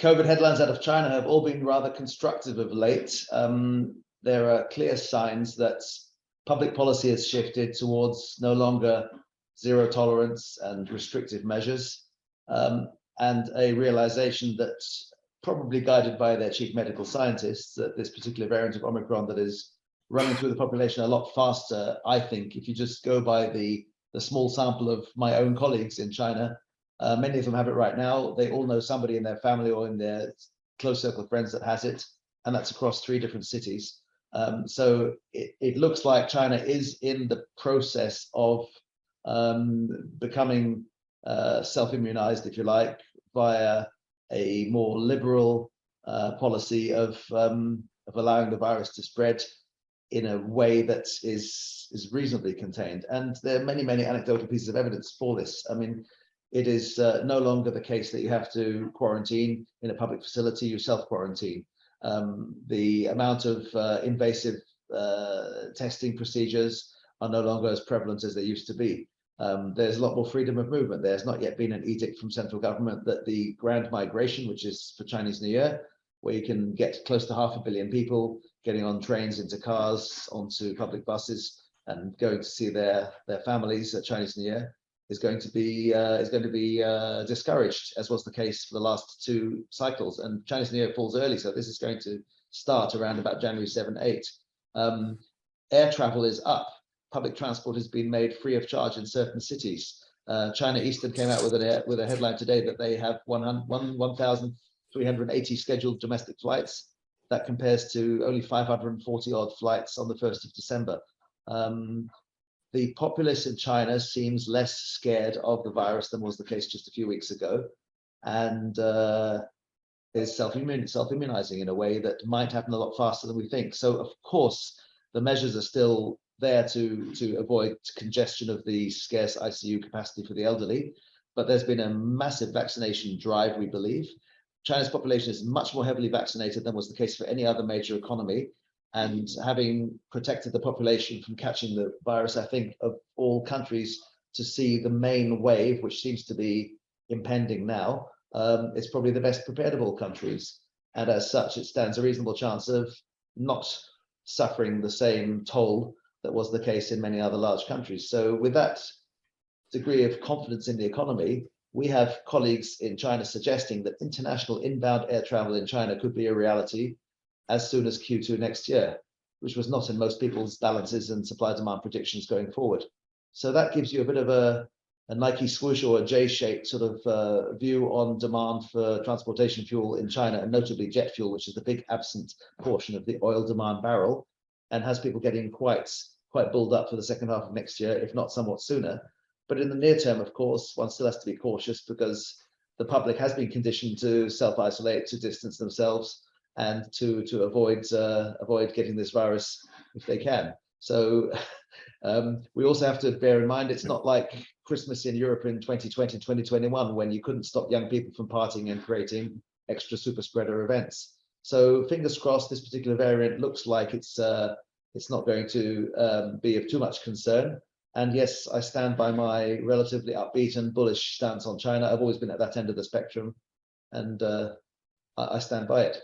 COVID headlines out of China have all been rather constructive of late. There are clear signs that public policy has shifted towards no longer zero tolerance and restrictive measures, and a realization that, probably guided by their chief medical scientists, that this particular variant of Omicron that is running through the population a lot faster, I think, if you just go by the small sample of my own colleagues in China, many of them have it right now. They all know somebody in their family or in their close circle of friends that has it, and that's across 3 different cities. So it looks like China is in the process of becoming self-immunized, if you like, via a more liberal policy of allowing the virus to spread in a way that is reasonably contained. And there are many, many anecdotal pieces of evidence for this. I mean, it is no longer the case that you have to quarantine in a public facility, you self-quarantine. The amount of invasive testing procedures are no longer as prevalent as they used to be. There's a lot more freedom of movement. There's not yet been an edict from central government that the grand migration, which is for Chinese New Year, where you can get close to 500 million people getting on trains, into cars, onto public buses, and going to see their families at Chinese New Year, is going to be discouraged, as was the case for the last 2 cycles. And Chinese New Year falls early, so this is going to start around about January 7, 8. Air travel is up. Public transport has been made free of charge in certain cities. China Eastern came out with a headline today that they have 1,380 scheduled domestic flights. That compares to only 540 odd flights on the 1st of December. The populace in China seems less scared of the virus than was the case just a few weeks ago, and is self-immunizing in a way that might happen a lot faster than we think. So, of course, the measures are still there to avoid congestion of the scarce ICU capacity for the elderly, but there's been a massive vaccination drive, we believe. China's population is much more heavily vaccinated than was the case for any other major economy. And having protected the population from catching the virus, I think of all countries to see the main wave, which seems to be impending now, it's probably the best prepared of all countries. And as such, it stands a reasonable chance of not suffering the same toll that was the case in many other large countries. So with that degree of confidence in the economy, we have colleagues in China suggesting that international inbound air travel in China could be a reality as soon as Q2 next year, which was not in most people's balances and supply-demand predictions going forward. So that gives you a bit of a Nike swoosh or a J-shaped sort of view on demand for transportation fuel in China, and notably jet fuel, which is the big absent portion of the oil demand barrel, and has people getting quite bulled up for the second half of next year, if not somewhat sooner. But in the near term, of course, one still has to be cautious because the public has been conditioned to self-isolate, to distance themselves, and to avoid getting this virus if they can. So we also have to bear in mind, it's not like Christmas in Europe in 2020, 2021, when you couldn't stop young people from partying and creating extra super spreader events. So fingers crossed, this particular variant looks like it's not going to be of too much concern. And yes, I stand by my relatively upbeat and bullish stance on China. I've always been at that end of the spectrum, and I stand by it.